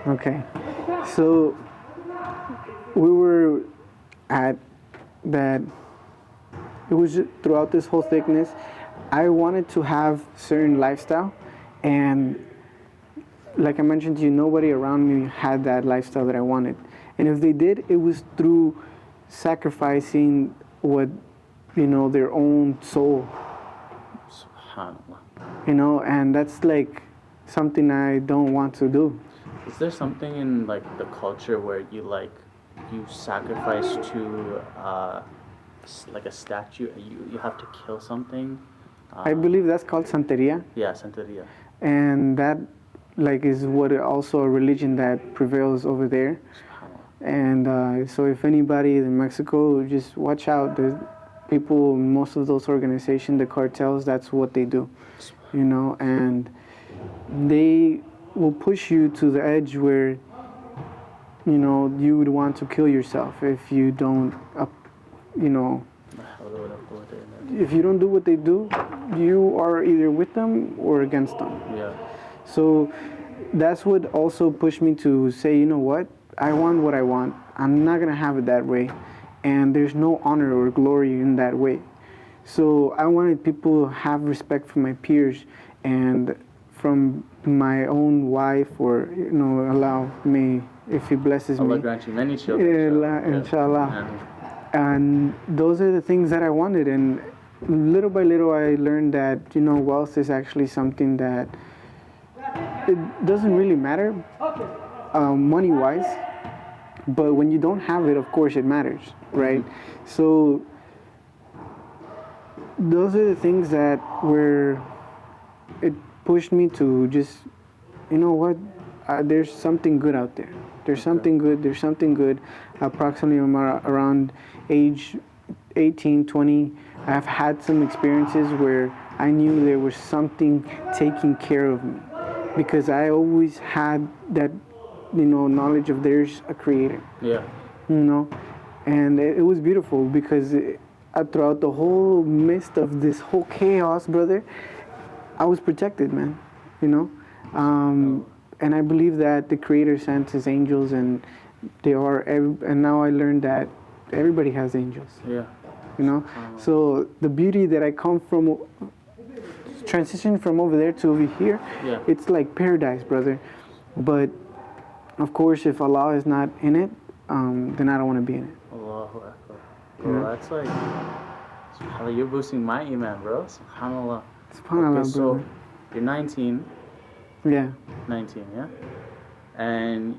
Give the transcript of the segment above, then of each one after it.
Okay. So we were at that. It was just throughout this whole thickness. I wanted to have certain lifestyle, and like I mentioned to you, nobody around me had that lifestyle that I wanted. And if they did, it was through sacrificing what, their own soul, Subhanallah. and that's like something I don't want to do. Is there something in like the culture where you sacrifice to like a statue? You have to kill something. I believe that's called Santeria, Yeah, Santeria. and that like is what also a religion that prevails over there. Subhanallah. And so if anybody in Mexico, just watch out. There's people, most of those organizations, the cartels, that's what they do, and they will push you to the edge where, you would want to kill yourself if you don't, you know, if you don't do what they do, you are either with them or against them. Yeah. So that's what also pushed me to say, you know what? I want what I want. I'm not going to have it that way. And there's no honor or glory in that way. So I wanted people to have respect for my peers and from my own wife, or, allow me, if he blesses Allah me. grant you many children. Inshallah. And those are the things that I wanted. And little by little, I learned that, wealth is actually something that it doesn't really matter money-wise. But when you don't have it, of course, it matters, right? Mm-hmm. So those are the things that it pushed me to just, what? There's something good out there. There's something good. There's something good. Approximately around age 18, 20, I've had some experiences where I knew there was something taking care of me, because I always had that, knowledge of there's a creator. Yeah. And it was beautiful because throughout the whole midst of this whole chaos, brother, I was protected, man. And I believe that the Creator sent His angels, and and now I learned that everybody has angels. Yeah. So the beauty that I come from, transition from over there to over here, yeah. It's like paradise, brother. But of course, if Allah is not in it, then I don't want to be in it. Allahu Akbar. Bro, that's like, subhanAllah, you're boosting my iman, bro. SubhanAllah. SubhanAllah, okay, so you're 19. Yeah. 19, yeah? And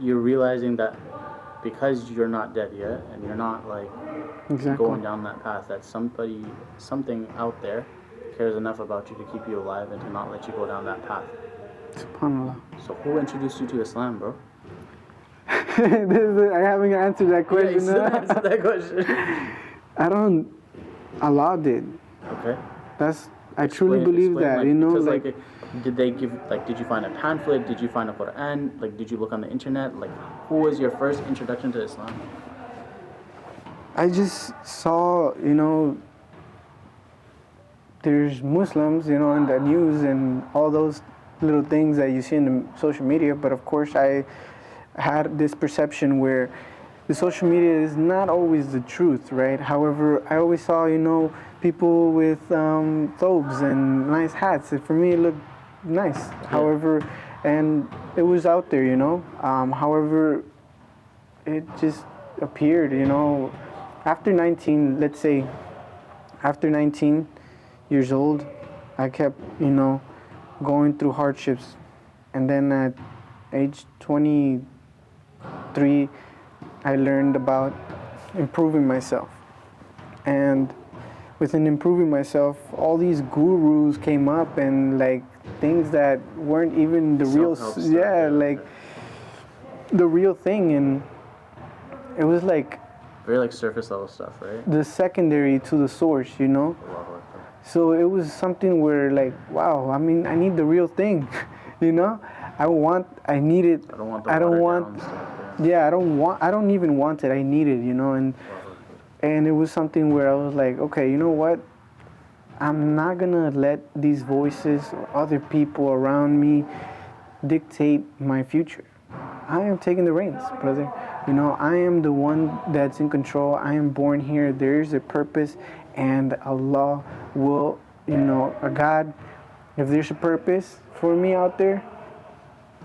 you're realizing that because you're not dead yet, and you're not like going down that path, that something out there cares enough about you to keep you alive and to not let you go down that path. SubhanAllah. So who introduced you to Islam, bro? I haven't answered that question. Yeah, you still answered that question. Allah did. Okay. I truly believe that, because did they give, did you find a pamphlet? Did you find a Quran? Did you look on the internet? Who was your first introduction to Islam? I just saw, there's Muslims, in the news and all those little things that you see in the social media. But of course, I had this perception where the social media is not always the truth, right? However, I always saw, people with thobes and nice hats. For me, it looked nice. Yeah. However, and it was out there, however, it just appeared, after 19, let's say, after 19 years old, I kept, going through hardships. And then at age 23, I learned about improving myself. And within improving myself, all these gurus came up and things that weren't even the real, the real thing. And it was very surface level stuff, right? The secondary to the source, So it was something where wow, I need the real thing, I need it. I don't want stuff, yeah. I don't even want it. I need it, and it was something where I was like, okay, you know what? I'm not gonna let these voices or other people around me dictate my future. I am taking the reins, brother. You know, I am the one that's in control. I am born here. There is a purpose, and Allah will, you know, a God, if there's a purpose for me out there,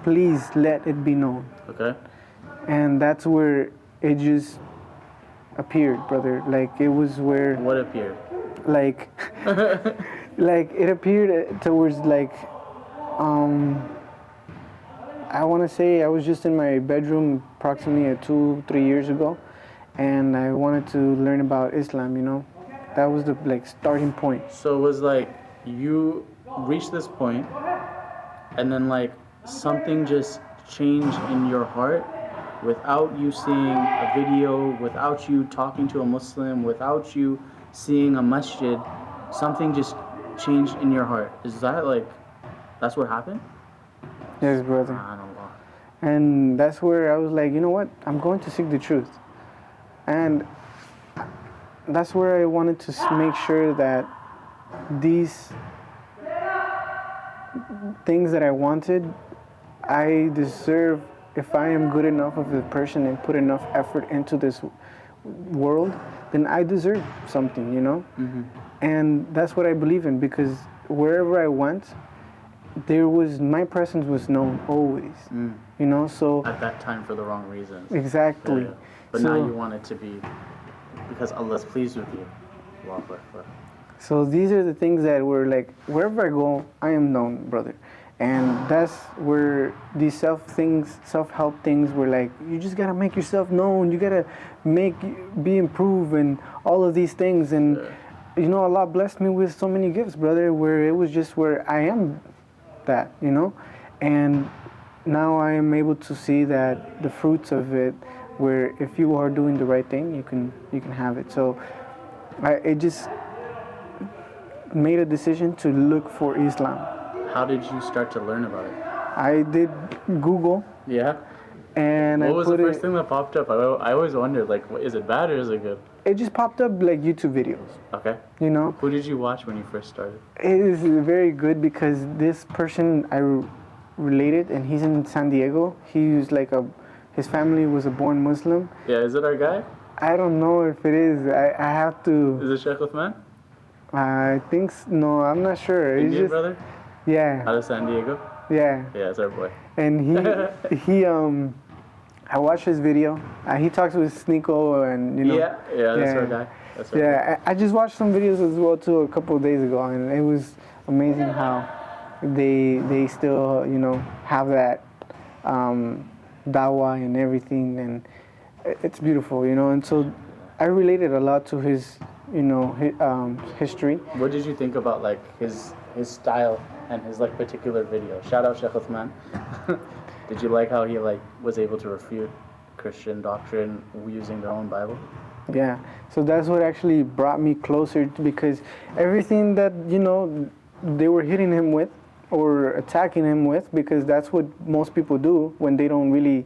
please let it be known. Okay. And that's where it just appeared, brother. Like it was where, What appeared? like, like it appeared towards like, I want to say I was just in my bedroom approximately 2-3 years ago, and I wanted to learn about Islam. You know, that was the like starting point. So it was like you reached this point, and then like something just changed in your heart without you seeing a video, without you talking to a Muslim, without you seeing a masjid. Something just changed in your heart. Is that like, that's what happened? Yes, brother. SubhanAllah. And that's where I was like, you know what? I'm going to seek the truth. And that's where I wanted to make sure that these things that I wanted, I deserve, if I am good enough of a person and put enough effort into this world, then I deserve something, you know? Mm-hmm. And that's what I believe in, because wherever I went, my presence was known always, you know, so. At that time for the wrong reasons. Exactly. Yeah. But so, now you want it to be because Allah's pleased with you. Allahu Akbar. So these are the things that were like, wherever I go, I am known, brother. And that's where these self-help things were like, you just gotta make yourself known, you gotta be improved and all of these things. And you know, Allah blessed me with so many gifts, brother, where it was just where I am that, you know, and now I am able to see that the fruits of it, where if you are doing the right thing, you can have it. So it just made a decision to look for Islam. How did you start to learn about it? I did Google. Yeah. And what I was put the first thing that popped up? I always wondered, like, is it bad or is it good? It just popped up like YouTube videos. Okay. You know? Who did you watch when you first started? It is very good because this person I related, and he's in San Diego. He was like his family was a born Muslim. Yeah, is it our guy? I don't know if it is. I have to. Is it Sheikh Uthman? I think no, I'm not sure. Indian brother? Yeah. Out of San Diego? Yeah. Yeah, it's our boy. And he I watched his video. He talks with Sneeko and you know. Yeah, that's our guy. That's our guy. I just watched some videos as well too a couple of days ago, and it was amazing how they still you know have that dawah and everything, and it's beautiful, you know. And so I related a lot to his you know history. What did you think about like his style and his like particular video? Shout out Sheikh Uthman. Did you like how he like was able to refute Christian doctrine using their own Bible? Yeah, so that's what actually brought me closer to, because everything that you know they were hitting him with or attacking him with, because that's what most people do when they don't really.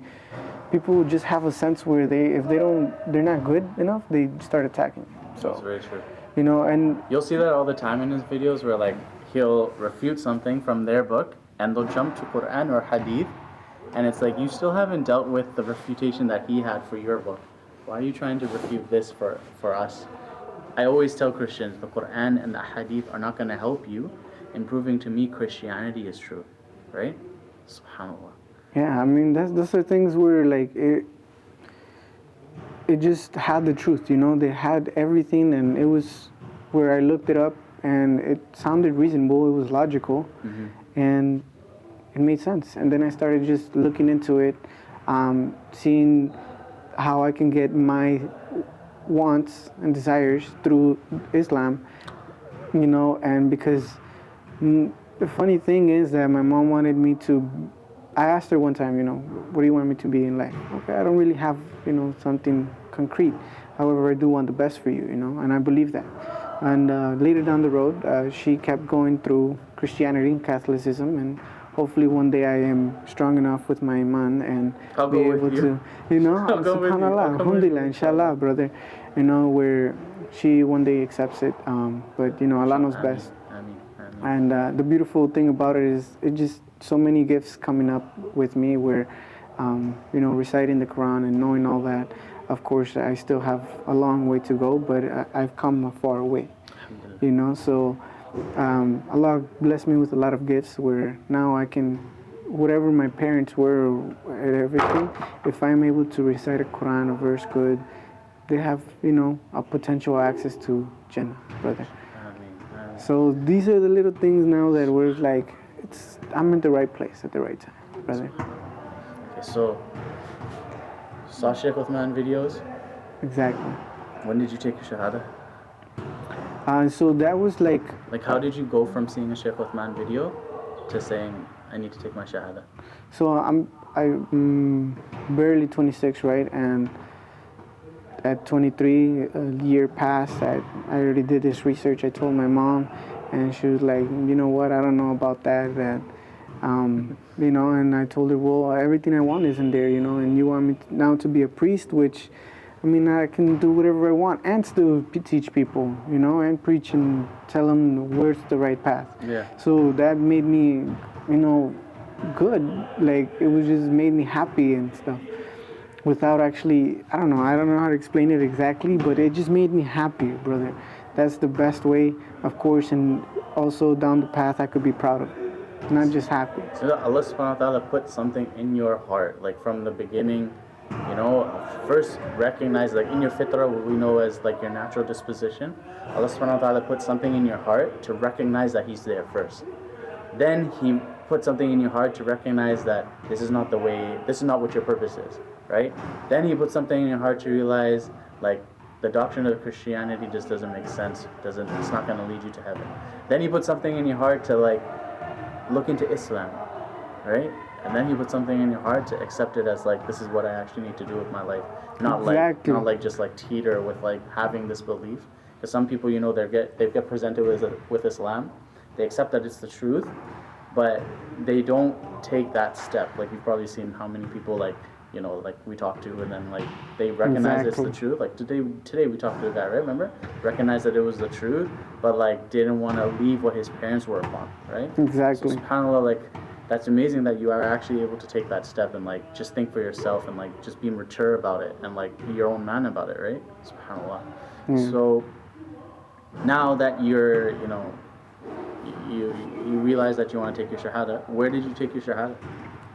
People just have a sense where they're not good enough, they start attacking. So that's very true. You know, and you'll see that all the time in his videos where like he'll refute something from their book and they'll jump to Quran or Hadith, and it's like you still haven't dealt with the refutation that he had for your book. Why are you trying to refute this for us? I always tell Christians the Quran and the Hadith are not going to help you in proving to me Christianity is true, right? SubhanAllah. Yeah, I mean those are things where like it just had the truth, you know. They had everything, and it was where I looked it up, and it sounded reasonable. It was logical, and it made sense. And then I started just looking into it, seeing how I can get my wants and desires through Islam, you know. And because the funny thing is that my mom wanted me to. I asked her one time, you know, what do you want me to be in life? Okay, I don't really have, you know, something concrete. However, I do want the best for you, you know, and I believe that. And later down the road, she kept going through Christianity and Catholicism, and hopefully one day I am strong enough with my iman and I'll be go able with you. to, you know, I'll go with you. subhanallah, alhamdulillah, inshallah, brother, you know, where she one day accepts it. But, you know, Allah knows best. And the beautiful thing about it is it just so many gifts coming up with me where reciting the Quran and knowing all that. Of course, I still have a long way to go, but I've come a far way. So Allah blessed me with a lot of gifts where now I can, whatever my parents were and everything, if I'm able to recite a Quran, a verse good, they have, a potential access to Jannah, brother. So these are the little things now that we're like, I'm in the right place at the right time, brother. Okay, so saw Sheikh Uthman videos? Exactly. When did you take your Shahada? So that was like how did you go from seeing a Sheikh Uthman video to saying, I need to take my Shahada? So I'm barely 26, right? And at 23, a year passed. I already did this research. I told my mom, and she was like, you know what? I don't know about that. And I told her, well, everything I want is in there, and you want me now to be a priest, which, I can do whatever I want and still teach people, and preach and tell them where's the right path. Yeah. So that made me, good. Like, it was just made me happy and stuff. Without actually, I don't know how to explain it exactly, but it just made me happy, brother. That's the best way, of course, and also down the path I could be proud of. Not just happy. So Allah subhanahu wa ta'ala put something in your heart, like from the beginning, first recognize, like in your fitrah, what we know as like your natural disposition. Allah subhanahu wa ta'ala put something in your heart to recognize that He's there first. Then He put something in your heart to recognize that this is not what your purpose is, right? Then He put something in your heart to realize, like, the doctrine of Christianity just doesn't make sense. It's not going to lead you to heaven. Then He put something in your heart to, like, look into Islam, right? And then He put something in your heart to accept it as, like, this is what I actually need to do with my life. Not like just like teeter with like having this belief. Because some people, they get presented with Islam, they accept that it's the truth, but they don't take that step. Like, you've probably seen how many people, like we talked to, and then like they recognize it's the truth. Like today we talked to a guy, right? Remember? Recognized that it was the truth, but like didn't want to leave what his parents were upon, right? Exactly. So subhanAllah, like, that's amazing that you are actually able to take that step and like just think for yourself and like just be mature about it and like be your own man about it, right? SubhanAllah. So now that you're, you realize that you want to take your Shahada, where did you take your Shahada?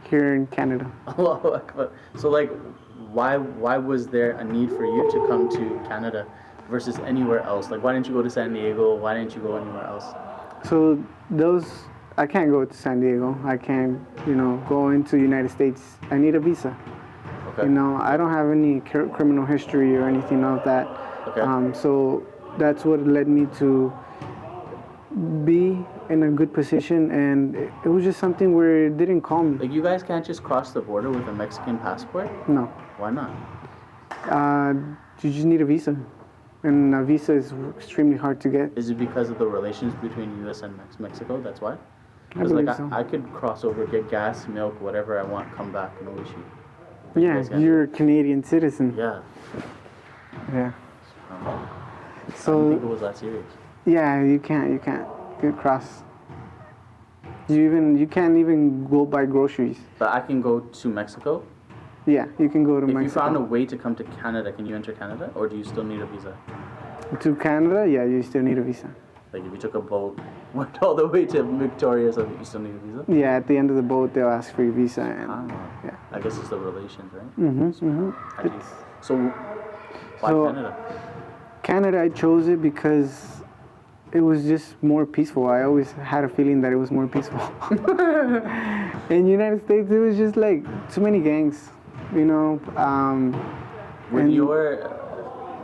Here in Canada. Allahu Akbar. So like, why was there a need for you to come to Canada versus anywhere else? Like, why didn't you go to San Diego? Why didn't you go anywhere else? So I can't go to San Diego. I can't, go into the United States. I need a visa. Okay. I don't have any criminal history or anything like that. Okay. So that's what led me to be in a good position, and it was just something where it didn't call me. Like, you guys can't just cross the border with a Mexican passport? No. Why not? You just need a visa, and a visa is extremely hard to get. Is it because of the relations between U.S. and Mexico? That's why? I Because believe so. I could cross over, get gas, milk, whatever I want, come back, no issue. Yeah, you're a Canadian citizen. Yeah. Yeah. I So didn't think it was that serious. yeah, you can't cross. You can't even go buy groceries. But I can go to Mexico. Yeah, you can go to If Mexico. you found a way to come to Canada, can you enter Canada, or do you still need a visa? To Canada, yeah, you still need a visa. Like, if you took a boat, went all the way to Victoria, so you still need a visa? Yeah, at the end of the boat, they'll ask for your visa, and yeah. I guess it's the relations, right? Mm-hmm. So, why Canada? Canada, I chose it because it was just more peaceful. I always had a feeling that it was more peaceful. In the United States, it was just like too many gangs,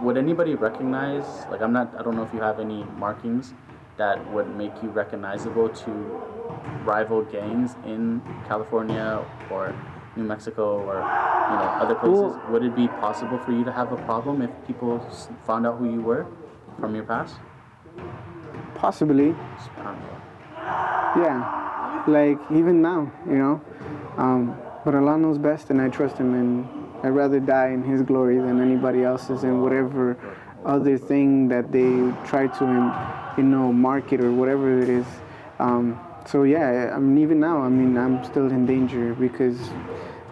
Would anybody recognize, like, I don't know if you have any markings that would make you recognizable to rival gangs in California or New Mexico or, other places? Well, would it be possible for you to have a problem if people found out who you were from your past? Possibly. Yeah, like even now, but Allah knows best, and I trust Him, and I'd rather die in His glory than anybody else's in whatever other thing that they try to, market or whatever it is. So yeah, even now, I'm still in danger because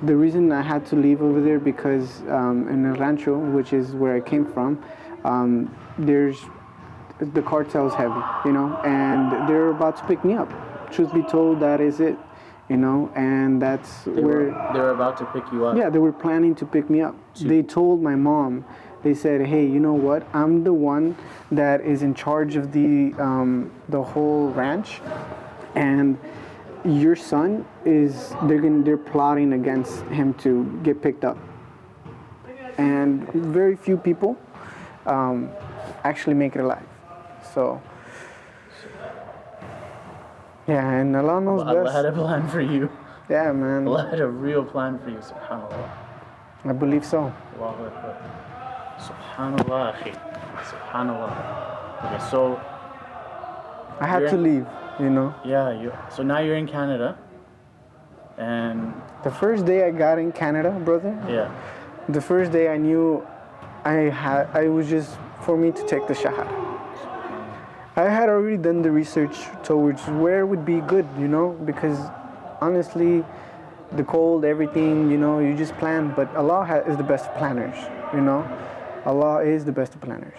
the reason I had to leave over there because in El Rancho, which is where I came from, there's the cartel's heavy, and they're about to pick me up. Truth be told, that is it, and that's they where were about to pick you up. Yeah, they were planning to pick me up. They told my mom, they said, "Hey, you know what? I'm the one that is in charge of the whole ranch, and your son is they're plotting against him to get picked up." And very few people actually make it alive. So yeah, and Allah knows Allah best. had a plan for you. Yeah, man. Allah had a real plan for you. Subhanallah. I believe so. Allahu Akbar. Subhanallah, akhi. Subhanallah. Okay, so I had to leave, yeah, so now you're in Canada, and The first day I got in Canada, brother, yeah, the first day I knew I was just for me to take the Shahada. I had already done the research towards where would be good, because honestly, the cold, everything, you just plan, but Allah is the best of planners, Allah is the best of planners.